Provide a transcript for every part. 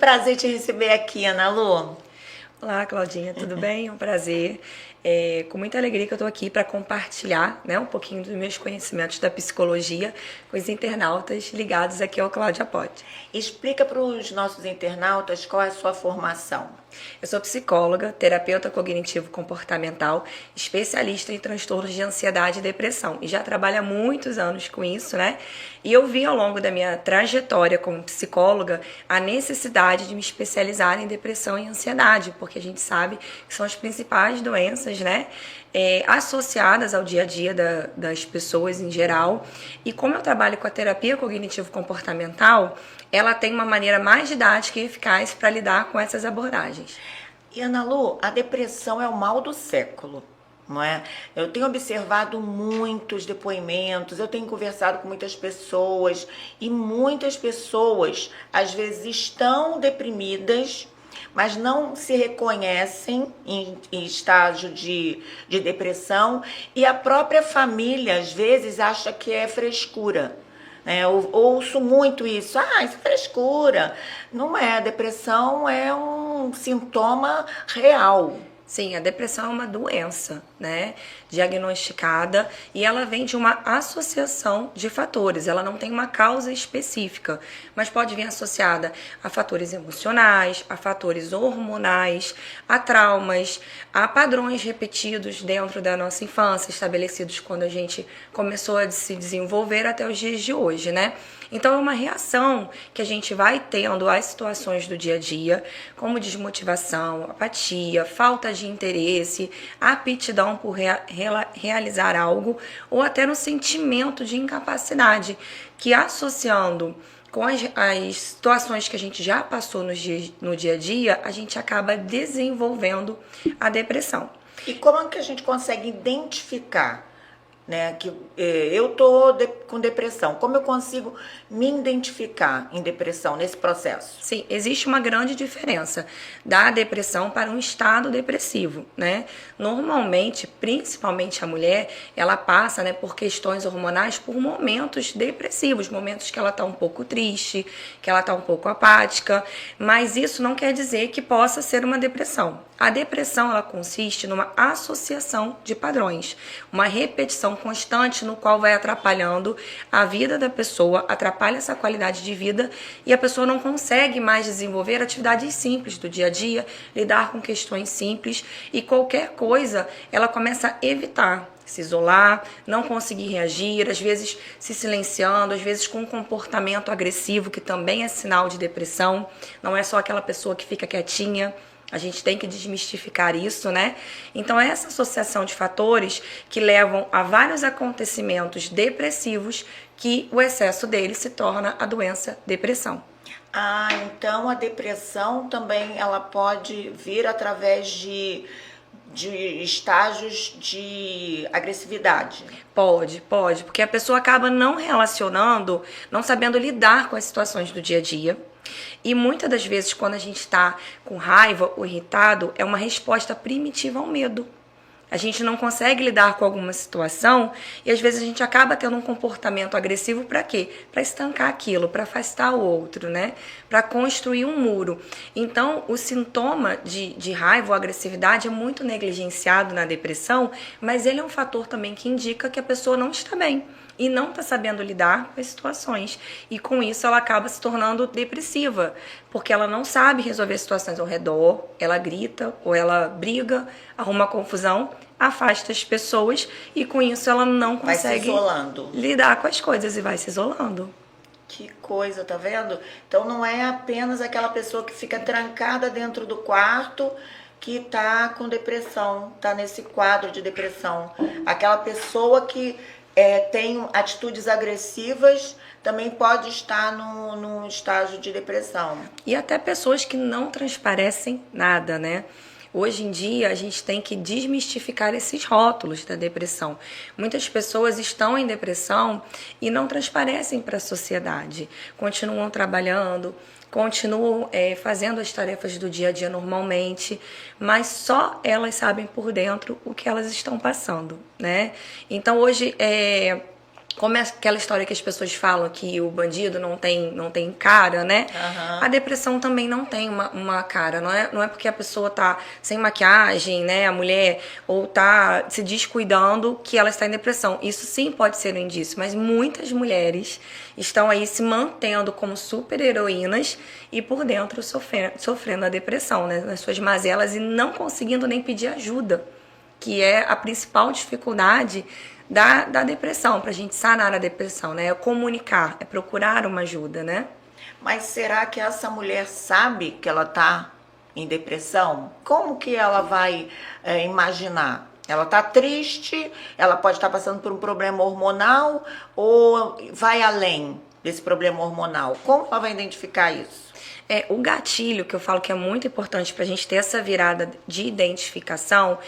prazer te receber aqui, Ana Lu. Olá, Claudinha, tudo bem? É um prazer. Com muita alegria que eu estou aqui para compartilhar, né, um pouquinho dos meus conhecimentos da psicologia com os internautas ligados aqui ao Cláudia Pod. Explica para os nossos internautas qual é a sua formação. Eu sou psicóloga, terapeuta cognitivo-comportamental, especialista em transtornos de ansiedade e depressão. E já trabalho há muitos anos com isso, né? E eu vi ao longo da minha trajetória como psicóloga a necessidade de me especializar em depressão e ansiedade, porque a gente sabe que são as principais doenças, né? Associadas ao dia a dia das pessoas em geral. E como eu trabalho com a terapia cognitivo-comportamental, ela tem uma maneira mais didática e eficaz para lidar com essas abordagens. E Ana Lu, a depressão é o mal do século, não é? Eu tenho observado muitos depoimentos, eu tenho conversado com muitas pessoas e muitas pessoas às vezes estão deprimidas, mas não se reconhecem em estágio de depressão, e a própria família às vezes acha que é frescura. Eu ouço muito isso, isso é frescura. Não é, a depressão é um sintoma real. Sim, a depressão é uma doença, né, diagnosticada, e ela vem de uma associação de fatores. Ela não tem uma causa específica, mas pode vir associada a fatores emocionais, a fatores hormonais, a traumas, a padrões repetidos dentro da nossa infância, estabelecidos quando a gente começou a se desenvolver até os dias de hoje, né? Então é uma reação que a gente vai tendo às situações do dia a dia, como desmotivação, apatia, falta de interesse, aptidão por realizar algo, ou até no sentimento de incapacidade, que associando com as situações que a gente já passou no dia a dia, a gente acaba desenvolvendo a depressão. E como é que a gente consegue identificar, né, que eu tô com depressão? Como eu consigo me identificar em depressão nesse processo? Sim, existe uma grande diferença da depressão para um estado depressivo, né? Normalmente, principalmente a mulher, ela passa, né, por questões hormonais, por momentos depressivos, momentos que ela está um pouco triste, que ela está um pouco apática, mas isso não quer dizer que possa ser uma depressão. A depressão, ela consiste numa associação de padrões, uma repetição constante no qual vai atrapalhando a vida da pessoa, atrapalha essa qualidade de vida, e a pessoa não consegue mais desenvolver atividades simples do dia a dia, lidar com questões simples, e qualquer coisa ela começa a evitar, se isolar, não conseguir reagir, às vezes se silenciando, às vezes com um comportamento agressivo, que também é sinal de depressão. Não é só aquela pessoa que fica quietinha. A gente tem que desmistificar isso, né? Então, é essa associação de fatores que levam a vários acontecimentos depressivos, que o excesso deles se torna a doença depressão. Então a depressão também ela pode vir através de estágios de agressividade. Pode, porque a pessoa acaba não relacionando, não sabendo lidar com as situações do dia a dia. E muitas das vezes, quando a gente está com raiva ou irritado, é uma resposta primitiva ao medo. A gente não consegue lidar com alguma situação e às vezes a gente acaba tendo um comportamento agressivo para quê? Para estancar aquilo, para afastar o outro, né? Para construir um muro. Então, o sintoma de raiva ou agressividade é muito negligenciado na depressão, mas ele é um fator também que indica que a pessoa não está bem e não está sabendo lidar com as situações. E com isso ela acaba se tornando depressiva, porque ela não sabe resolver situações ao redor, ela grita ou ela briga, arruma confusão, afasta as pessoas, e com isso ela não consegue lidar com as coisas e vai se isolando. Que coisa, tá vendo? Então não é apenas aquela pessoa que fica trancada dentro do quarto que tá com depressão, tá nesse quadro de depressão. Aquela pessoa que tem atitudes agressivas também pode estar num estágio de depressão. E até pessoas que não transparecem nada, né? Hoje em dia, a gente tem que desmistificar esses rótulos da depressão. Muitas pessoas estão em depressão e não transparecem para a sociedade. Continuam trabalhando, continuam fazendo as tarefas do dia a dia normalmente, mas só elas sabem por dentro o que elas estão passando, né? Então, hoje, como é aquela história que as pessoas falam que o bandido não tem cara, né? Aham. A depressão também não tem uma cara. Não é porque a pessoa tá sem maquiagem, né? A mulher, ou tá se descuidando que ela está em depressão. Isso sim pode ser um indício, mas muitas mulheres estão aí se mantendo como super heroínas e por dentro sofrendo a depressão, né? Nas suas mazelas e não conseguindo nem pedir ajuda, que é a principal dificuldade da depressão, pra gente sanar a depressão, né? É comunicar, é procurar uma ajuda, né? Mas será que essa mulher sabe que ela tá em depressão? Como que ela vai imaginar? Ela tá triste, ela pode estar passando por um problema hormonal ou vai além desse problema hormonal? Como ela vai identificar isso? O gatilho, que eu falo que é muito importante para a gente ter essa virada de identificação,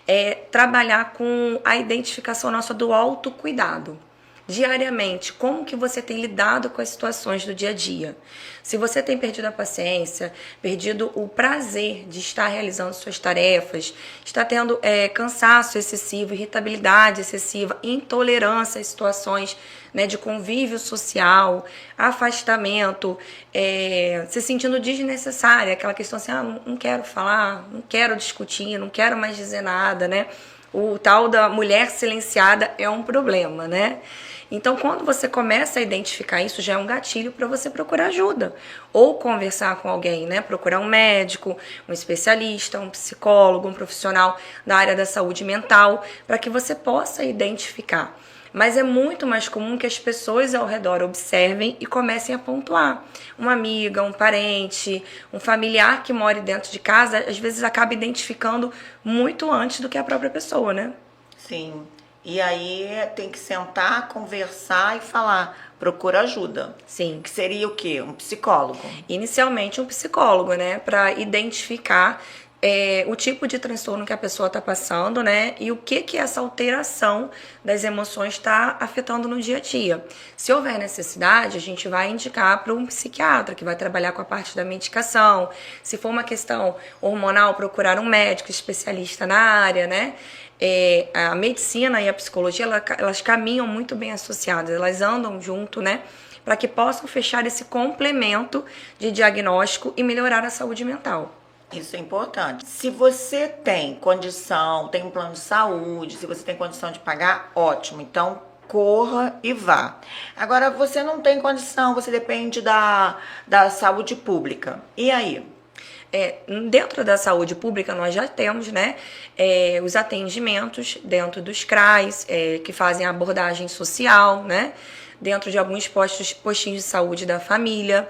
é trabalhar com a identificação nossa do autocuidado. Diariamente, como que você tem lidado com as situações do dia a dia? Se você tem perdido a paciência, perdido o prazer de estar realizando suas tarefas, está tendo cansaço excessivo, irritabilidade excessiva, intolerância às situações, né, de convívio social, afastamento, se sentindo desnecessária, aquela questão assim, não quero falar, não quero discutir, não quero mais dizer nada, né? O tal da mulher silenciada é um problema, né? Então, quando você começa a identificar isso, já é um gatilho para você procurar ajuda. Ou conversar com alguém, né? Procurar um médico, um especialista, um psicólogo, um profissional da área da saúde mental, para que você possa identificar. Mas é muito mais comum que as pessoas ao redor observem e comecem a pontuar. Uma amiga, um parente, um familiar que mora dentro de casa, às vezes acaba identificando muito antes do que a própria pessoa, né? Sim. E aí tem que sentar, conversar e falar, procura ajuda. Sim. Que seria o quê? Um psicólogo. Inicialmente um psicólogo, né? Para identificar o tipo de transtorno que a pessoa está passando, né? E o que essa alteração das emoções está afetando no dia a dia. Se houver necessidade, a gente vai indicar para um psiquiatra que vai trabalhar com a parte da medicação. Se for uma questão hormonal, procurar um médico especialista na área, né? A medicina e a psicologia, elas caminham muito bem associadas, elas andam junto, né? Para que possam fechar esse complemento de diagnóstico e melhorar a saúde mental. Isso é importante. Se você tem condição, tem um plano de saúde, se você tem condição de pagar, ótimo. Então, corra e vá. Agora, você não tem condição, você depende da saúde pública. E aí? Dentro da saúde pública, nós já temos, né, os atendimentos dentro dos CRAs, que fazem a abordagem social, né? Dentro de alguns postinhos de saúde da família.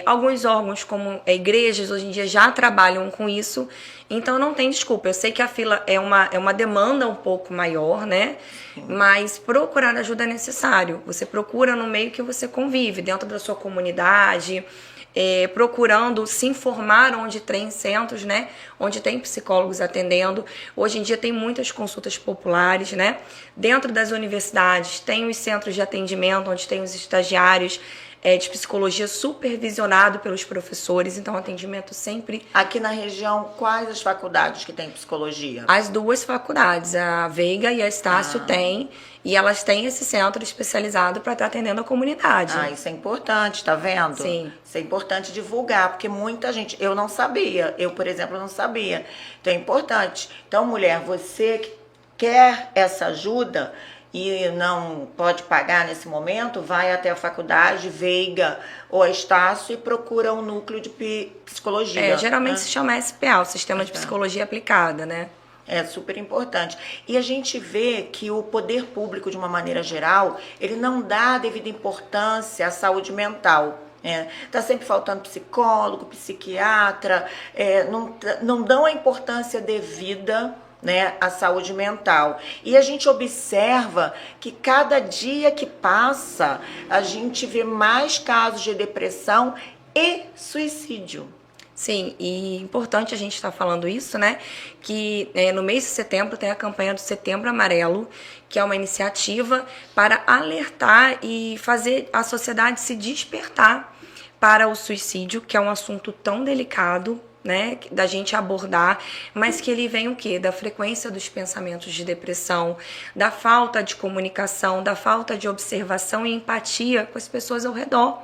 Alguns órgãos, como igrejas, hoje em dia já trabalham com isso, então não tem desculpa. Eu sei que a fila é uma demanda um pouco maior, né? Mas procurar ajuda é necessário. Você procura no meio que você convive, dentro da sua comunidade, procurando se informar onde tem centros, né? Onde tem psicólogos atendendo. Hoje em dia tem muitas consultas populares, né? Dentro das universidades tem os centros de atendimento, onde tem os estagiários de psicologia supervisionado pelos professores, então atendimento sempre... Aqui na região, quais as faculdades que tem psicologia? As duas faculdades, a Veiga e a Estácio têm, e elas têm esse centro especializado para estar atendendo a comunidade. Isso é importante, tá vendo? Sim. Isso é importante divulgar, porque muita gente, eu não sabia, eu, por exemplo, não sabia. Então é importante. Então, mulher, você que quer essa ajuda e não pode pagar nesse momento, vai até a faculdade, Veiga ou a Estácio e procura um núcleo de psicologia. Geralmente se chama SPA, o Sistema de Psicologia Aplicada, né? É super importante. E a gente vê que o poder público, de uma maneira geral, ele não dá a devida importância à saúde mental. Tá sempre faltando psicólogo, psiquiatra, não dão a importância devida, né, à saúde mental. E a gente observa que cada dia que passa, a gente vê mais casos de depressão e suicídio. Sim, e importante a gente estar falando isso, né? Que no mês de setembro tem a campanha do Setembro Amarelo, que é uma iniciativa para alertar e fazer a sociedade se despertar para o suicídio, que é um assunto tão delicado, né, da gente abordar, mas que ele vem o quê? Da frequência dos pensamentos de depressão, da falta de comunicação, da falta de observação e empatia com as pessoas ao redor.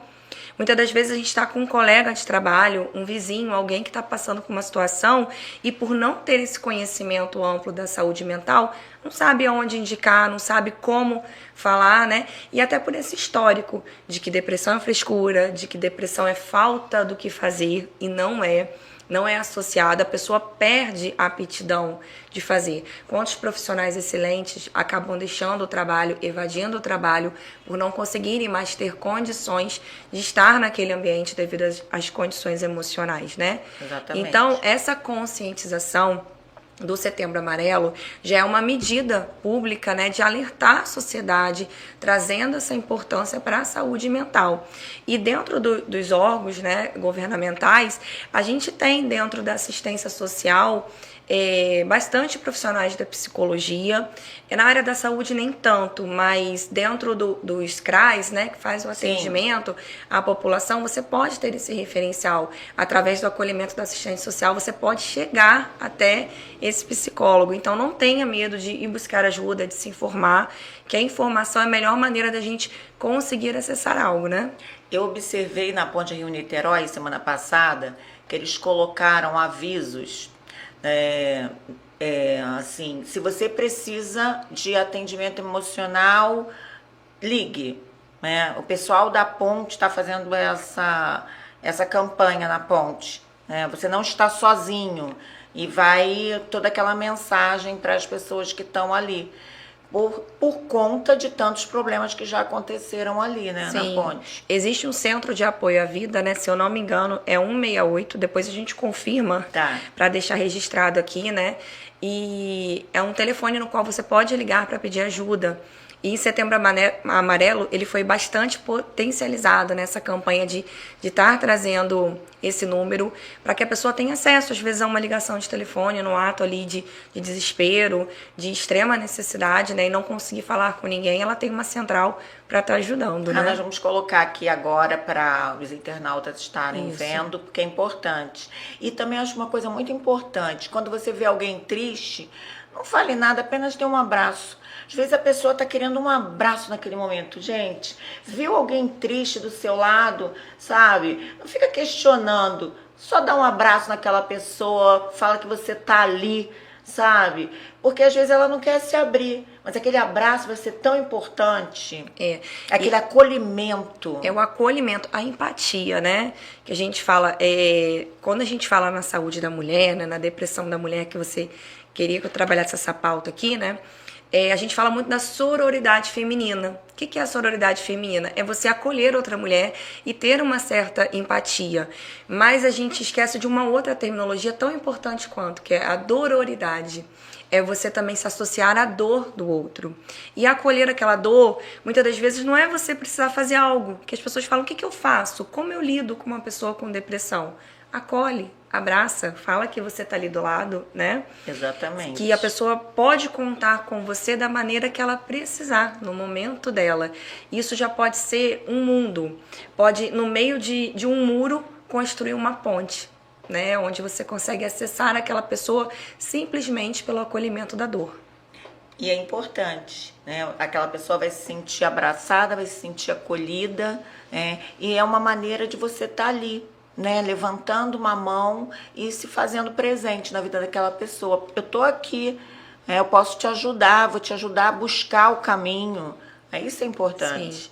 Muitas das vezes a gente está com um colega de trabalho, um vizinho, alguém que está passando por uma situação e por não ter esse conhecimento amplo da saúde mental, não sabe aonde indicar, não sabe como falar, né? E até por esse histórico de que depressão é frescura, de que depressão é falta do que fazer e não é associada, a pessoa perde a aptidão de fazer. Quantos profissionais excelentes acabam deixando o trabalho, evadindo o trabalho, por não conseguirem mais ter condições de estar naquele ambiente devido às condições emocionais, né? Exatamente. Então, essa conscientização do Setembro Amarelo já é uma medida pública, né, de alertar a sociedade, trazendo essa importância para a saúde mental. E dentro dos órgãos, né, governamentais, a gente tem dentro da assistência social bastante profissionais da psicologia. Na área da saúde nem tanto, mas dentro dos CRAs, né, que faz o atendimento à população, você pode ter esse referencial. Através do acolhimento da assistente social, você pode chegar até esse psicólogo. Então não tenha medo de ir buscar ajuda, de se informar, que a informação é a melhor maneira da gente conseguir acessar algo, né? Eu observei na Ponte Rio-Niterói, semana passada, que eles colocaram avisos, assim, se você precisa de atendimento emocional, ligue. Né? O pessoal da Ponte está fazendo essa campanha na Ponte. Né? Você não está sozinho. E vai toda aquela mensagem para as pessoas que estão ali. Por conta de tantos problemas que já aconteceram ali, né, Sim. na Ponte. Existe um centro de apoio à vida, né? Se eu não me engano, é 168. Depois a gente confirma para deixar registrado aqui, né? E é um telefone no qual você pode ligar para pedir ajuda. E em Setembro Amarelo, ele foi bastante potencializado nessa campanha de estar trazendo esse número para que a pessoa tenha acesso, às vezes, a uma ligação de telefone no ato ali de desespero, de extrema necessidade, né? E não conseguir falar com ninguém, ela tem uma central para estar ajudando, né? Nós vamos colocar aqui agora para os internautas estarem vendo, porque é importante. E também acho uma coisa muito importante, quando você vê alguém triste, não fale nada, apenas dê um abraço. Às vezes a pessoa está querendo um abraço naquele momento. Gente, viu alguém triste do seu lado, sabe? Não fica questionando. Só dá um abraço naquela pessoa, fala que você tá ali, sabe? Porque às vezes ela não quer se abrir. Mas aquele abraço vai ser tão importante. Aquele acolhimento. É o acolhimento, a empatia, né? Que a gente fala, quando a gente fala na saúde da mulher, né? Na depressão da mulher, que você queria que eu trabalhasse essa pauta aqui, né? A gente fala muito da sororidade feminina. O que é a sororidade feminina? É você acolher outra mulher e ter uma certa empatia. Mas a gente esquece de uma outra terminologia tão importante quanto, que é a dororidade. É você também se associar à dor do outro. E acolher aquela dor, muitas das vezes, não é você precisar fazer algo. Que as pessoas falam, o que eu faço? Como eu lido com uma pessoa com depressão? Acolhe, abraça, fala que você está ali do lado, né? Exatamente. Que a pessoa pode contar com você da maneira que ela precisar, no momento dela. Isso já pode ser um mundo. Pode, no meio de um muro, construir uma ponte, né? Onde você consegue acessar aquela pessoa simplesmente pelo acolhimento da dor. E é importante, né? Aquela pessoa vai se sentir abraçada, vai se sentir acolhida, né? E é uma maneira de você estar ali, né, levantando uma mão e se fazendo presente na vida daquela pessoa. Eu tô aqui, eu posso te ajudar, vou te ajudar a buscar o caminho. Isso é importante. Sim.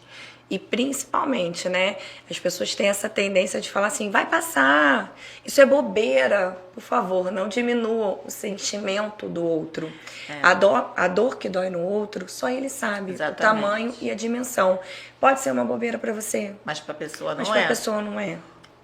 E principalmente, né, as pessoas têm essa tendência de falar assim, vai passar, isso é bobeira. Por favor, não diminua o sentimento do outro. A dor que dói no outro, só ele sabe. Exatamente. O tamanho e a dimensão. Pode ser uma bobeira para você, mas para a pessoa não mas para a pessoa não é.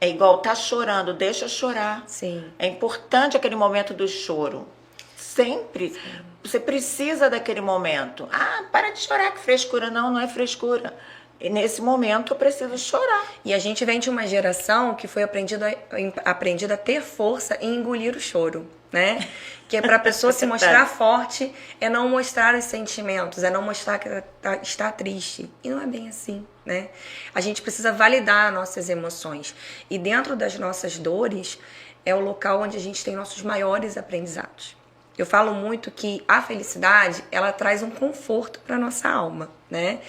É igual, tá chorando, deixa chorar. Sim. É importante aquele momento do choro. Sempre. Sim. Você precisa daquele momento. Para de chorar, que frescura. Não é frescura. E nesse momento eu preciso chorar. E a gente vem de uma geração que foi aprendida a ter força em engolir o choro, né? Que é para a pessoa se mostrar forte, é não mostrar os sentimentos, é não mostrar que ela está triste. E não é bem assim, né? A gente precisa validar nossas emoções. E dentro das nossas dores, é o local onde a gente tem nossos maiores aprendizados. Eu falo muito que a felicidade, ela traz um conforto para nossa alma, né?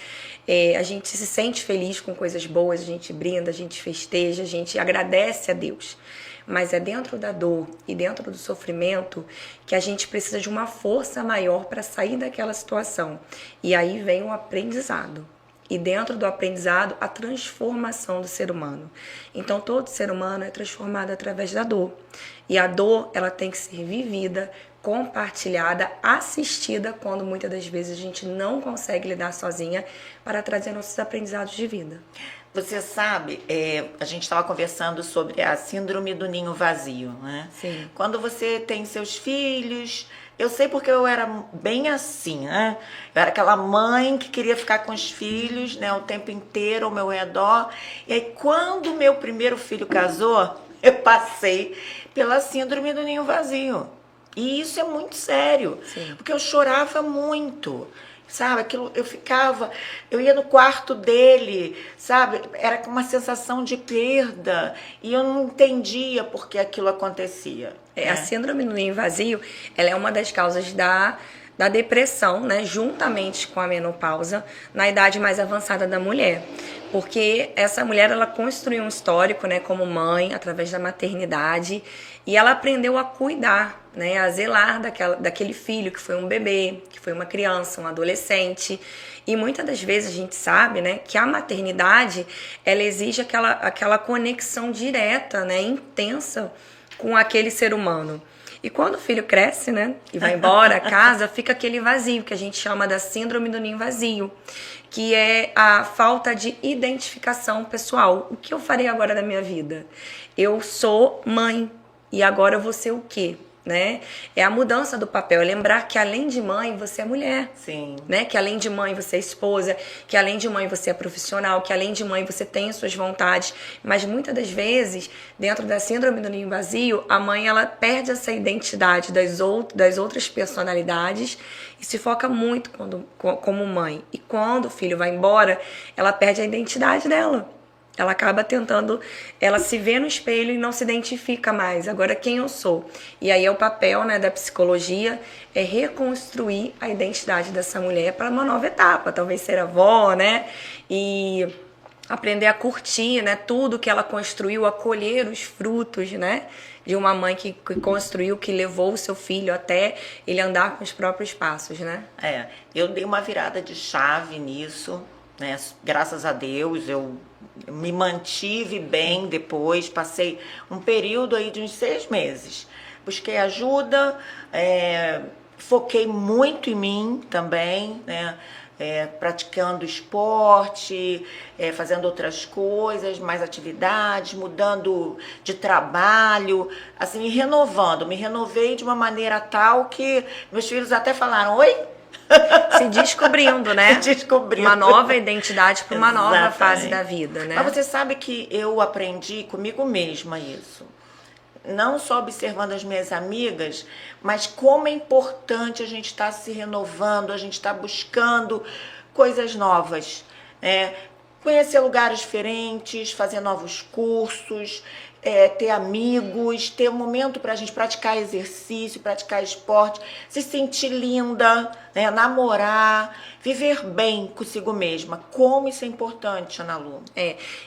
A gente se sente feliz com coisas boas, a gente brinda, a gente festeja, a gente agradece a Deus. Mas é dentro da dor e dentro do sofrimento que a gente precisa de uma força maior para sair daquela situação. E aí vem o aprendizado. E dentro do aprendizado, a transformação do ser humano. Então, todo ser humano é transformado através da dor. E a dor, ela tem que ser vivida, compartilhada, assistida, quando muitas das vezes a gente não consegue lidar sozinha, para trazer nossos aprendizados de vida. Você sabe, a gente estava conversando sobre a síndrome do ninho vazio, né? Sim. Quando você tem seus filhos, eu sei porque eu era bem assim, né? Eu era aquela mãe que queria ficar com os filhos, né, o tempo inteiro ao meu redor. E aí, quando meu primeiro filho casou, eu passei pela síndrome do ninho vazio. E isso é muito sério, Sim. porque eu chorava muito. Sabe, aquilo, eu ia no quarto dele, sabe, era uma sensação de perda e eu não entendia por que aquilo acontecia. A síndrome do ninho vazio, ela é uma das causas da depressão, né, juntamente com a menopausa, na idade mais avançada da mulher. Porque essa mulher, ela construiu um histórico, né, como mãe, através da maternidade, e ela aprendeu a cuidar, né, a zelar daquele filho que foi um bebê, que foi uma criança, um adolescente. E muitas das vezes a gente sabe, né, que a maternidade, ela exige aquela conexão direta, né, intensa com aquele ser humano. E quando o filho cresce, né, e vai embora, casa, fica aquele vazio, que a gente chama da síndrome do ninho vazio, que é a falta de identificação pessoal. O que eu farei agora da minha vida? Eu sou mãe, e agora eu vou ser o quê? Né? É a mudança do papel, é lembrar que além de mãe, você é mulher. Sim. Né? Que além de mãe, você é esposa, que além de mãe, você é profissional, que além de mãe, você tem as suas vontades. Mas muitas das vezes, dentro da síndrome do ninho vazio, a mãe, ela perde essa identidade das outras personalidades e se foca muito como mãe. E quando o filho vai embora, ela perde a identidade dela. Ela acaba tentando, ela se vê no espelho e não se identifica mais. Agora, quem eu sou? E aí é o papel, né, da psicologia, é reconstruir a identidade dessa mulher para uma nova etapa. Talvez ser avó, né? E aprender a curtir, né, tudo que ela construiu, a colher os frutos, né? De uma mãe que construiu, que levou o seu filho até ele andar com os próprios passos, né? Eu dei uma virada de chave nisso, né? Graças a Deus, eu me mantive bem depois, passei um período aí de uns 6 meses. Busquei ajuda, foquei muito em mim também, né? Praticando esporte, fazendo outras coisas, mais atividades, mudando de trabalho, assim, me renovei de uma maneira tal que meus filhos até falaram, oi? Se descobrindo, né? Se descobrindo. Uma nova identidade para uma nova fase da vida, né? Mas você sabe que eu aprendi comigo mesma isso. Não só observando as minhas amigas, mas como é importante a gente estar se renovando, a gente estar buscando coisas novas, né? Conhecer lugares diferentes, fazer novos cursos, ter amigos, ter um momento para a gente praticar exercício, praticar esporte, se sentir linda, né? Namorar, viver bem consigo mesma. Como isso é importante, Ana Lu?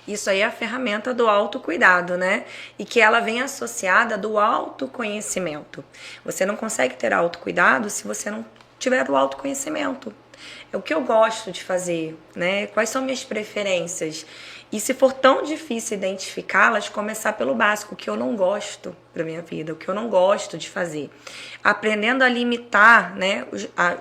Isso aí é a ferramenta do autocuidado, né? E que ela vem associada do autoconhecimento. Você não consegue ter autocuidado se você não tiver o autoconhecimento. É o que eu gosto de fazer, né? Quais são minhas preferências? E se for tão difícil identificá-las, começar pelo básico, o que eu não gosto para minha vida, o que eu não gosto de fazer. Aprendendo a limitar, né,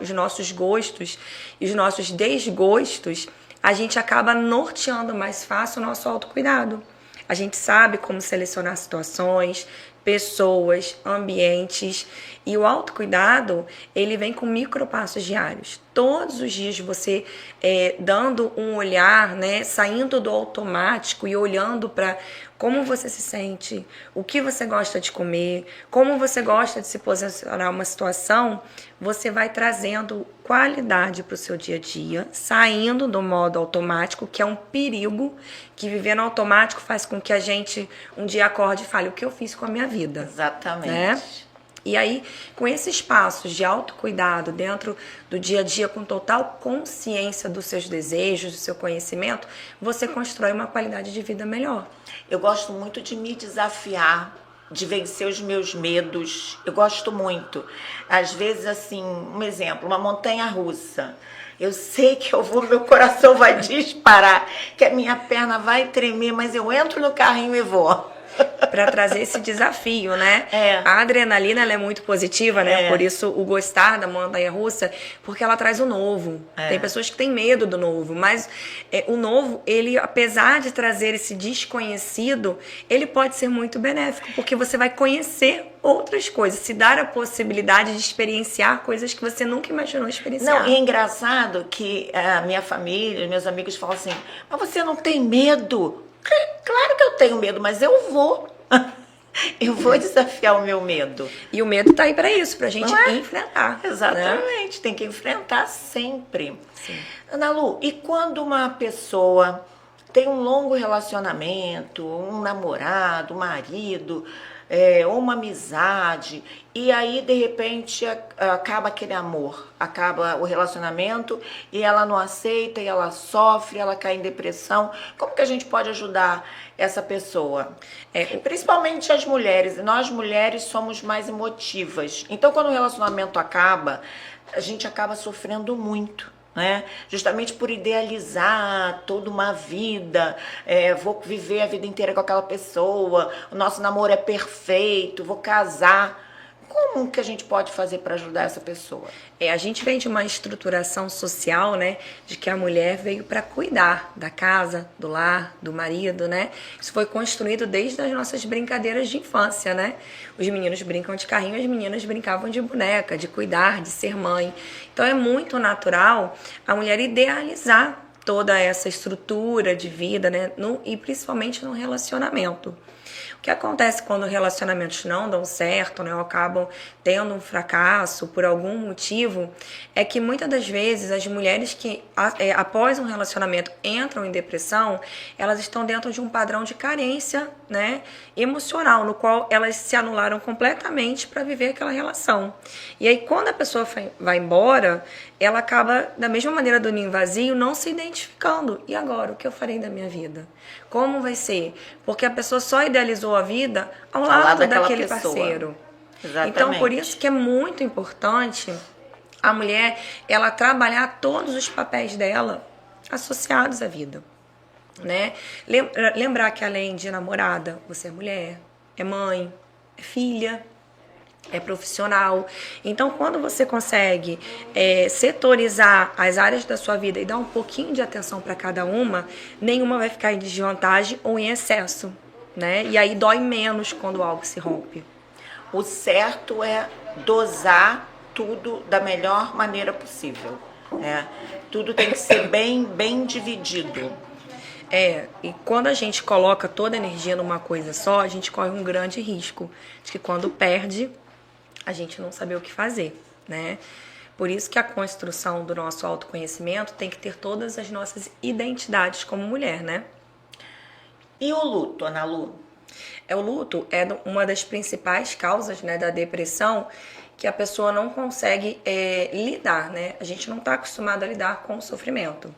os nossos gostos e os nossos desgostos, a gente acaba norteando mais fácil o nosso autocuidado. A gente sabe como selecionar situações, pessoas, ambientes E o autocuidado, ele vem com micropassos diários. Todos os dias você dando um olhar, né, saindo do automático e olhando para como você se sente, o que você gosta de comer, como você gosta de se posicionar em uma situação, você vai trazendo qualidade para o seu dia a dia, saindo do modo automático, que é um perigo, que viver no automático faz com que a gente um dia acorde e fale o que eu fiz com a minha vida. Exatamente. Né? E aí, com esses passos de autocuidado dentro do dia a dia, com total consciência dos seus desejos, do seu conhecimento, você constrói uma qualidade de vida melhor. Eu gosto muito de me desafiar, de vencer os meus medos. Eu gosto muito. Às vezes, assim, um exemplo, uma montanha-russa. Eu sei que eu vou, meu coração vai disparar, que a minha perna vai tremer, mas eu entro no carrinho e vou. Para trazer esse desafio, né? É. A adrenalina, ela é muito positiva, né? Por isso o gostar da montanha-russa, porque ela traz o novo. Tem pessoas que têm medo do novo, mas o novo, ele, apesar de trazer esse desconhecido, ele pode ser muito benéfico, porque você vai conhecer outras coisas, se dar a possibilidade de experienciar coisas que você nunca imaginou experienciar. Não, e é engraçado que a minha família, meus amigos falam assim, mas você não tem medo? Claro que eu tenho medo, mas eu vou. Eu vou desafiar o meu medo. E o medo tá aí para isso, pra gente enfrentar. Exatamente, né? Tem que enfrentar sempre. Sim. Ana Lu, e quando uma pessoa tem um longo relacionamento, um namorado, um marido, ou uma amizade, e aí de repente acaba aquele amor, acaba o relacionamento e ela não aceita, e ela sofre, ela cai em depressão. Como que a gente pode ajudar essa pessoa? Principalmente as mulheres. Nós mulheres somos mais emotivas. Então quando o relacionamento acaba, a gente acaba sofrendo muito. Né? Justamente por idealizar toda uma vida, vou viver a vida inteira com aquela pessoa, o nosso namoro é perfeito, vou casar. Como que a gente pode fazer para ajudar essa pessoa? A gente vem de uma estruturação social, né, de que a mulher veio para cuidar da casa, do lar, do marido, né? Isso foi construído desde as nossas brincadeiras de infância, né? Os meninos brincam de carrinho, as meninas brincavam de boneca, de cuidar, de ser mãe. Então é muito natural a mulher idealizar toda essa estrutura de vida, né, e principalmente no relacionamento. O que acontece quando relacionamentos não dão certo, né, ou acabam tendo um fracasso por algum motivo, é que muitas das vezes as mulheres que após um relacionamento entram em depressão, elas estão dentro de um padrão de carência, né, emocional, no qual elas se anularam completamente para viver aquela relação. E aí quando a pessoa vai embora, ela acaba, da mesma maneira do ninho vazio, não se identificando. E agora, o que eu farei da minha vida? Como vai ser? Porque a pessoa só idealizou a vida ao lado daquele parceiro. Exatamente. Então, por isso que é muito importante a mulher, ela trabalhar todos os papéis dela associados à vida, né? Lembrar que além de namorada, você é mulher, é mãe, é filha, é profissional. Então, quando você consegue setorizar as áreas da sua vida e dar um pouquinho de atenção para cada uma, nenhuma vai ficar em desvantagem ou em excesso, né? E aí dói menos quando algo se rompe. O certo é dosar tudo da melhor maneira possível, né? Tudo tem que ser bem dividido. E quando a gente coloca toda a energia numa coisa só, a gente corre um grande risco de que quando perde, a gente não saber o que fazer, né? Por isso que a construção do nosso autoconhecimento tem que ter todas as nossas identidades como mulher, né? E o luto, Ana Lu? O luto é uma das principais causas, né, da depressão, que a pessoa não consegue lidar, né? A gente não está acostumado a lidar com o sofrimento.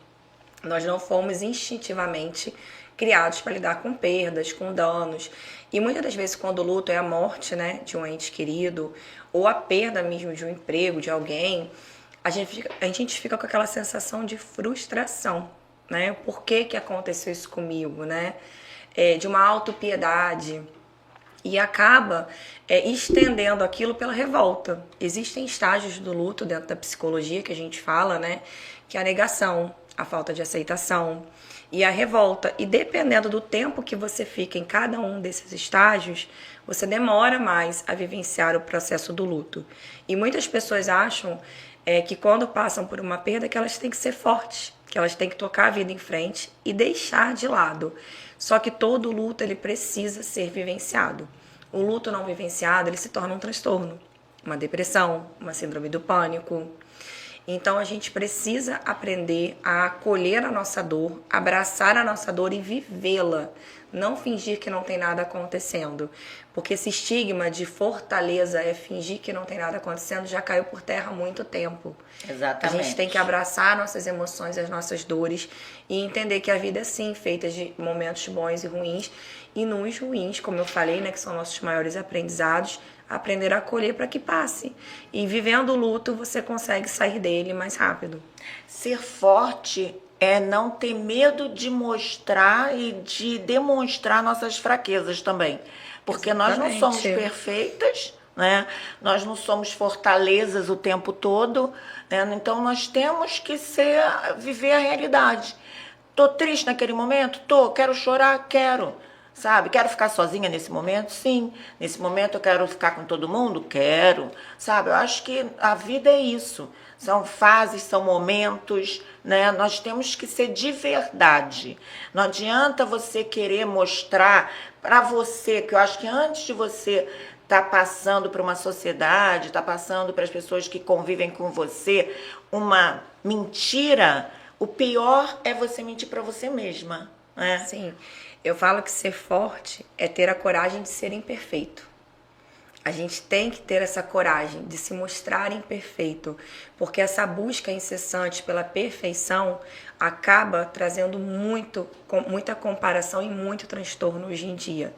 Nós não fomos instintivamente criados para lidar com perdas, com danos. E muitas das vezes, quando o luto é a morte, né, de um ente querido, ou a perda mesmo de um emprego, de alguém, a gente fica com aquela sensação de frustração, né? Por que aconteceu isso comigo, né? De uma autopiedade. E acaba estendendo aquilo pela revolta. Existem estágios do luto dentro da psicologia que a gente fala, né? Que é a negação, a falta de aceitação e a revolta. E dependendo do tempo que você fica em cada um desses estágios, você demora mais a vivenciar o processo do luto. E muitas pessoas acham que quando passam por uma perda, que elas têm que ser fortes, que elas têm que tocar a vida em frente e deixar de lado. Só que todo luto ele precisa ser vivenciado. O luto não vivenciado ele se torna um transtorno, uma depressão, uma síndrome do pânico. Então a gente precisa aprender a acolher a nossa dor, abraçar a nossa dor e vivê-la. Não fingir que não tem nada acontecendo. Porque esse estigma de fortaleza é fingir que não tem nada acontecendo já caiu por terra há muito tempo. Exatamente. A gente tem que abraçar nossas emoções, as nossas dores e entender que a vida é sim feita de momentos bons e ruins. E nos ruins, como eu falei, né, que são nossos maiores aprendizados, aprender a acolher para que passe. E vivendo o luto, você consegue sair dele mais rápido. Ser forte é não ter medo de mostrar e de demonstrar nossas fraquezas também. Porque nós não somos perfeitas, né? Nós não somos fortalezas o tempo todo, né? Então nós temos que viver a realidade. Tô triste naquele momento? Tô. Quero chorar? Quero. Sabe? Quero ficar sozinha nesse momento? Sim. Nesse momento eu quero ficar com todo mundo? Quero. Sabe? Eu acho que a vida é isso. São fases, são momentos, né? Nós temos que ser de verdade. Não adianta você querer mostrar para você, que eu acho que antes de você tá passando para uma sociedade, tá passando para as pessoas que convivem com você, uma mentira, o pior é você mentir para você mesma, né? Sim. Eu falo que ser forte é ter a coragem de ser imperfeito. A gente tem que ter essa coragem de se mostrar imperfeito, porque essa busca incessante pela perfeição acaba trazendo muita comparação e muito transtorno hoje em dia.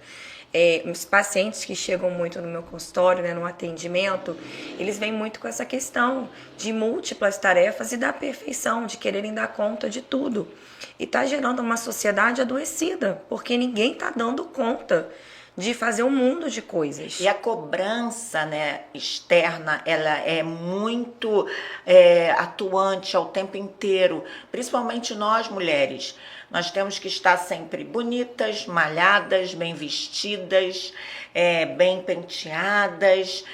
Os pacientes que chegam muito no meu consultório, né, no atendimento, eles vêm muito com essa questão de múltiplas tarefas e da perfeição, de quererem dar conta de tudo. E está gerando uma sociedade adoecida, porque ninguém está dando conta de fazer um mundo de coisas. E a cobrança, né, externa, ela é muito atuante ao tempo inteiro, principalmente nós mulheres. Nós temos que estar sempre bonitas, malhadas, bem vestidas, bem penteadas.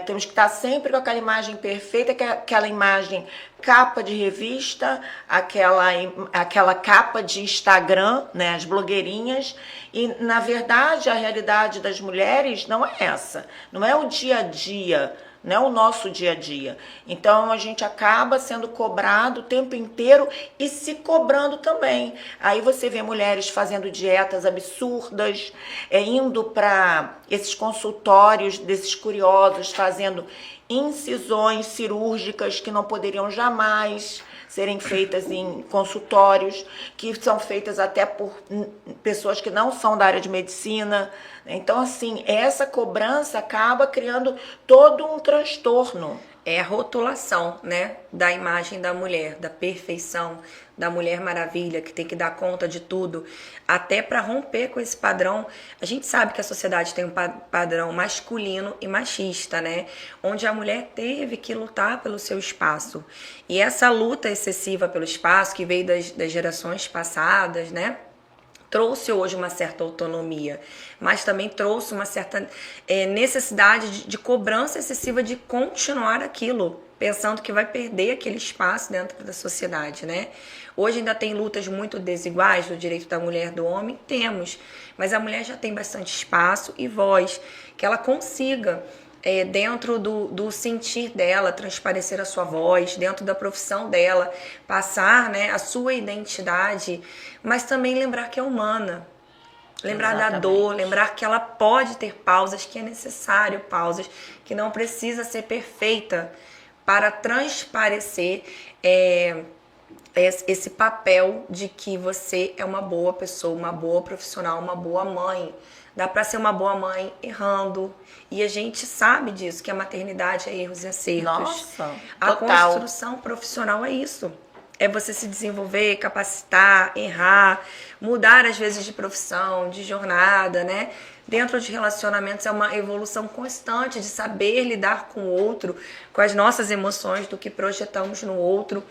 Temos que estar sempre com aquela imagem perfeita, que é aquela imagem capa de revista, aquela capa de Instagram, né, as blogueirinhas. E, na verdade, a realidade das mulheres não é essa. Não é o dia a dia, não é o nosso dia a dia. Então a gente acaba sendo cobrado o tempo inteiro e se cobrando também. Aí você vê mulheres fazendo dietas absurdas, indo para esses consultórios desses curiosos, fazendo incisões cirúrgicas que não poderiam jamais serem feitas em consultórios, que são feitas até por pessoas que não são da área de medicina. Então, assim, essa cobrança acaba criando todo um transtorno. É a rotulação, né, da imagem da mulher, da perfeição, da Mulher Maravilha, que tem que dar conta de tudo, até para romper com esse padrão. A gente sabe que a sociedade tem um padrão masculino e machista, né, onde a mulher teve que lutar pelo seu espaço. E essa luta excessiva pelo espaço, que veio das gerações passadas, né, trouxe hoje uma certa autonomia, mas também trouxe uma certa necessidade de cobrança excessiva de continuar aquilo, pensando que vai perder aquele espaço dentro da sociedade, né? Hoje ainda tem lutas muito desiguais do direito da mulher e do homem, temos, mas a mulher já tem bastante espaço e voz, que ela consiga dentro do sentir dela, transparecer a sua voz, dentro da profissão dela, passar, né, a sua identidade, mas também lembrar que é humana, lembrar da dor, lembrar que ela pode ter pausas, que é necessário pausas, que não precisa ser perfeita para transparecer esse papel de que você é uma boa pessoa, uma boa profissional, uma boa mãe. Dá para ser uma boa mãe errando. E a gente sabe disso, que a maternidade é erros e acertos. Nossa, a total. construção profissional é isso. É você se desenvolver, capacitar, errar, mudar às vezes de profissão, de jornada, né? Dentro de relacionamentos é uma evolução constante de saber lidar com o outro, com as nossas emoções, do que projetamos no outro.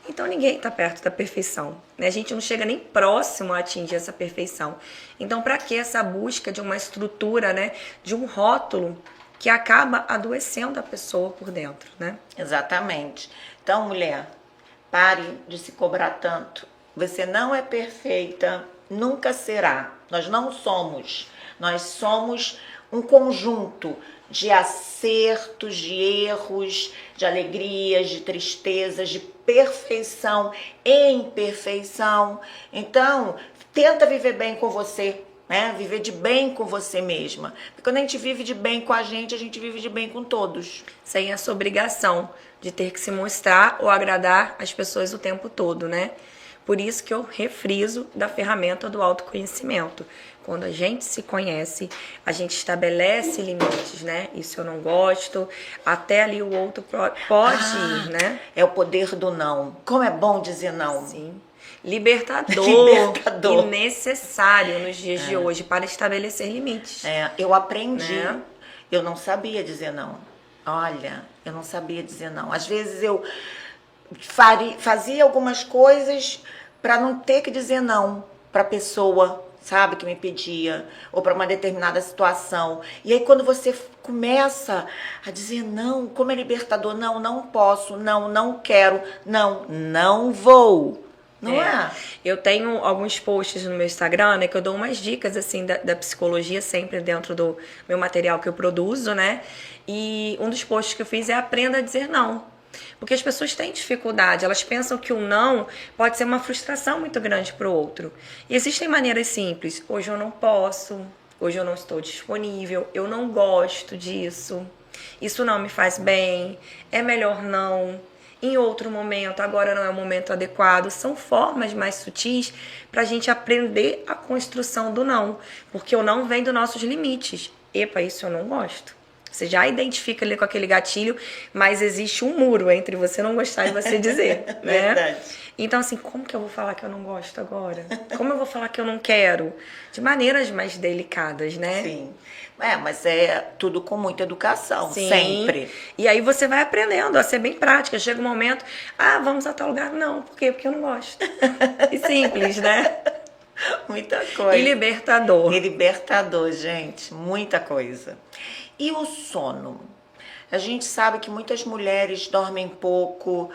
Então ninguém está perto da perfeição, né? A gente não chega nem próximo a atingir essa perfeição. Então para que essa busca de uma estrutura, né, de um rótulo que acaba adoecendo a pessoa por dentro, né? Exatamente. Então, mulher, pare de se cobrar tanto. Você não é perfeita, nunca será. Nós não somos. Nós somos um conjunto de acertos, de erros, de alegrias, de tristezas, de perfeição e imperfeição. Então, tenta viver bem com você, né? Viver de bem com você mesma. Porque quando a gente vive de bem com a gente vive de bem com todos. Sem essa obrigação de ter que se mostrar ou agradar as pessoas o tempo todo, né? Por isso que eu refriso da ferramenta do autoconhecimento. Quando a gente se conhece, a gente estabelece limites, né? Isso eu não gosto, até ali o outro pode ir, né? É o poder do não. Como é bom dizer não. Sim. Libertador, Libertador. E necessário nos dias de hoje para estabelecer limites. Eu aprendi, Né? eu não sabia dizer não. Olha, eu não sabia dizer não. Às vezes eu fazia algumas coisas para não ter que dizer não para a pessoa, sabe, que me pedia, ou para uma determinada situação. E aí quando você começa a dizer não, como é libertador, não, não posso, não, não quero, não, não vou. Não é? Eu tenho alguns posts no meu Instagram, né, que eu dou umas dicas, assim, da psicologia, sempre dentro do meu material que eu produzo, né? E um dos posts que eu fiz é aprenda a dizer não. Porque as pessoas têm dificuldade, elas pensam que o não pode ser uma frustração muito grande para o outro. E existem maneiras simples. Hoje eu não posso, hoje eu não estou disponível, eu não gosto disso, isso não me faz bem, é melhor não. Em outro momento, agora não é o momento adequado. São formas mais sutis para a gente aprender a construção do não. Porque o não vem dos nossos limites. Epa, isso eu não gosto. Você já identifica ali com aquele gatilho, mas existe um muro entre você não gostar e você dizer, né? Verdade. Então, assim, como que eu vou falar que eu não gosto agora? Como eu vou falar que eu não quero? De maneiras mais delicadas, né? Sim. Mas é tudo com muita educação, Sim. sempre. E aí você vai aprendendo a ser bem prática. Chega um momento, vamos a tal lugar? Não, por quê? Porque eu não gosto. E simples, né? Muita coisa. E libertador. E libertador, gente. Muita coisa. E o sono? A gente sabe que muitas mulheres dormem pouco,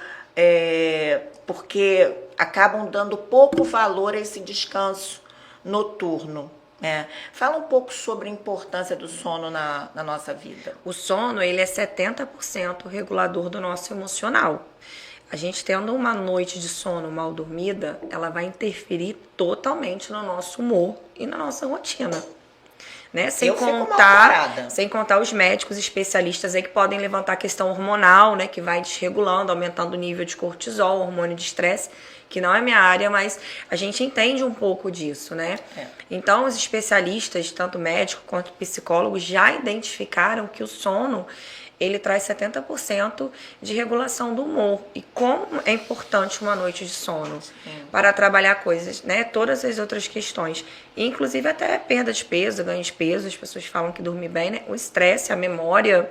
porque acabam dando pouco valor a esse descanso noturno. Fala um pouco sobre a importância do sono na nossa vida. O sono, ele é 70% regulador do nosso emocional. A gente tendo uma noite de sono mal dormida, ela vai interferir totalmente no nosso humor e na nossa rotina. Né? Sem contar os médicos especialistas aí que podem levantar a questão hormonal, né? Que vai desregulando, aumentando o nível de cortisol, hormônio de estresse, que não é minha área, mas a gente entende um pouco disso, né? Então, os especialistas, tanto médicos quanto psicólogos, já identificaram que o sono ele traz 70% de regulação do humor. E como é importante uma noite de sono para trabalhar coisas, né? Todas as outras questões, inclusive até perda de peso, ganho de peso, as pessoas falam que dormir bem, né? O estresse, a memória.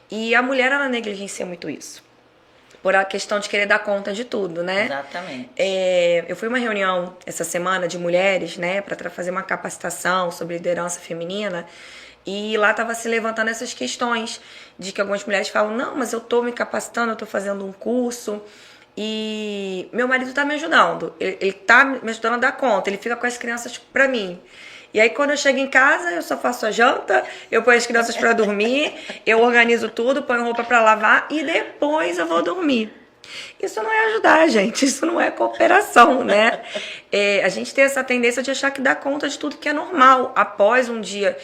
E a mulher, ela negligencia muito isso. Por a questão de querer dar conta de tudo, né? Exatamente. Eu fui a uma reunião essa semana de mulheres, né? Para fazer uma capacitação sobre liderança feminina. E lá estava se levantando essas questões de que algumas mulheres falam, não, mas eu estou me capacitando, eu estou fazendo um curso e meu marido está me ajudando, ele está me ajudando a dar conta, ele fica com as crianças para mim. E aí quando eu chego em casa, eu só faço a janta, eu ponho as crianças para dormir, eu organizo tudo, ponho roupa para lavar e depois eu vou dormir. Isso não é ajudar, gente. Isso não é cooperação, né? A gente tem essa tendência de achar que dá conta de tudo que é normal. Após um dia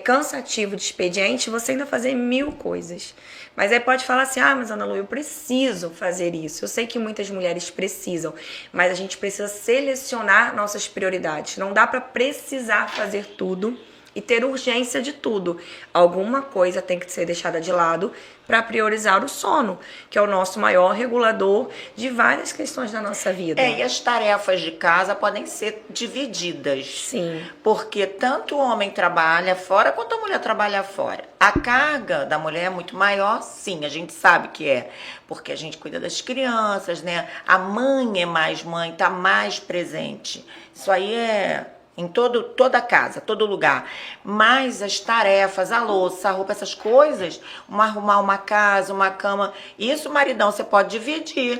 cansativo de expediente, você ainda fazer 1000 coisas. Mas aí pode falar assim, mas Ana Lu, eu preciso fazer isso. Eu sei que muitas mulheres precisam, mas a gente precisa selecionar nossas prioridades. Não dá para precisar fazer tudo e ter urgência de tudo. Alguma coisa tem que ser deixada de lado para priorizar o sono, que é o nosso maior regulador de várias questões da nossa vida. E as tarefas de casa podem ser divididas. Sim. Porque tanto o homem trabalha fora quanto a mulher trabalha fora. A carga da mulher é muito maior, sim, a gente sabe que é. Porque a gente cuida das crianças, né? A mãe é mais mãe, tá mais presente. Isso aí é em toda casa, todo lugar. Mas as tarefas, a louça, a roupa, essas coisas, arrumar uma casa, uma cama, isso, maridão, você pode dividir.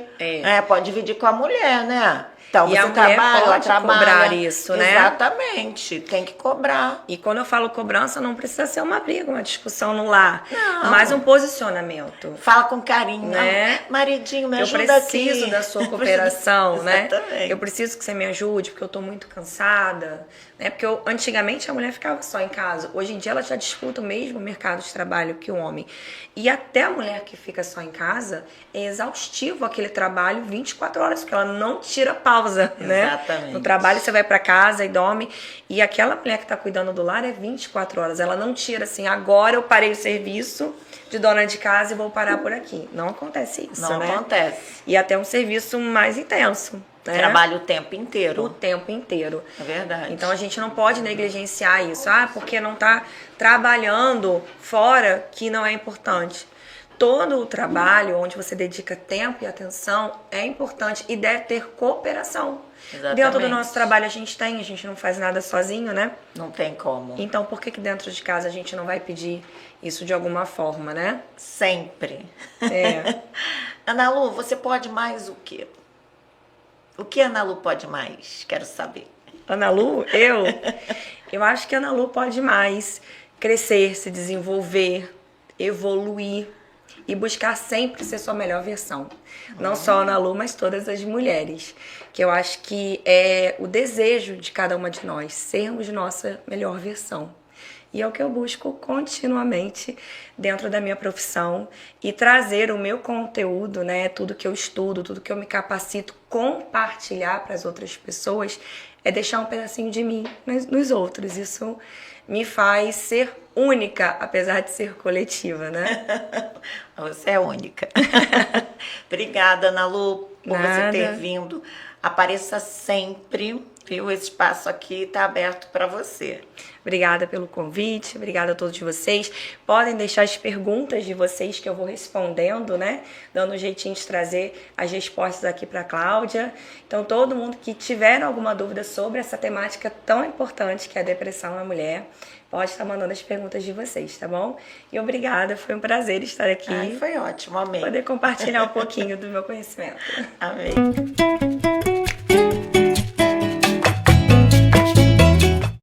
Pode dividir com a mulher, né? Então, E você a mulher trabalha, ela pode trabalha. cobrar isso, né? Exatamente, tem que cobrar. E quando eu falo cobrança, não precisa ser uma briga, uma discussão no lar, Não. mas um posicionamento. Fala com carinho, Né? Maridinho, me Eu ajuda preciso aqui. da sua cooperação, né? Exatamente. Eu preciso que você me ajude, porque eu tô muito cansada, né? Porque antigamente a mulher ficava só em casa. Hoje em dia ela já disputa o mesmo mercado de trabalho que o homem. E até a mulher que fica só em casa, é exaustivo aquele trabalho 24 horas, porque ela não tira pausa, né? Exatamente. No trabalho você vai pra casa e dorme. E aquela mulher que tá cuidando do lar é 24 horas. Ela não tira assim, agora eu parei o serviço de dona de casa e vou parar por aqui. Não acontece isso, Não né? acontece. E até um serviço mais intenso, né? Trabalha o tempo O inteiro. tempo inteiro. É verdade. Então a gente não pode negligenciar isso. Porque não tá trabalhando fora que não é importante. Todo o trabalho onde você dedica tempo e atenção é importante e deve ter cooperação. Exatamente. Dentro do nosso trabalho a gente não faz nada sozinho, né? Não tem como. Então por que dentro de casa a gente não vai pedir isso de alguma forma, né? Sempre. É. Ana Lu, você pode mais o quê? O que a Ana Lu pode mais? Quero saber. Ana Lu, eu acho que a Ana Lu pode mais crescer, se desenvolver, evoluir e buscar sempre ser sua melhor versão. Não só a Ana Lu, mas todas as mulheres. Que eu acho que é o desejo de cada uma de nós, sermos nossa melhor versão. E é o que eu busco continuamente dentro da minha profissão e trazer o meu conteúdo, né, tudo que eu estudo, tudo que eu me capacito, compartilhar para as outras pessoas, é deixar um pedacinho de mim nos outros. Isso me faz ser única, apesar de ser coletiva, né? Você é única. Obrigada, Ana Lu, por você ter vindo. Apareça sempre, viu? Esse espaço aqui está aberto para você. Obrigada pelo convite, obrigada a todos vocês. Podem deixar as perguntas de vocês que eu vou respondendo, né? Dando um jeitinho de trazer as respostas aqui para a Cláudia. Então, todo mundo que tiver alguma dúvida sobre essa temática tão importante que é a depressão na mulher, pode estar mandando as perguntas de vocês, tá bom? E obrigada, foi um prazer estar aqui. Ai, foi ótimo, amei. Poder compartilhar um pouquinho do meu conhecimento. Amei.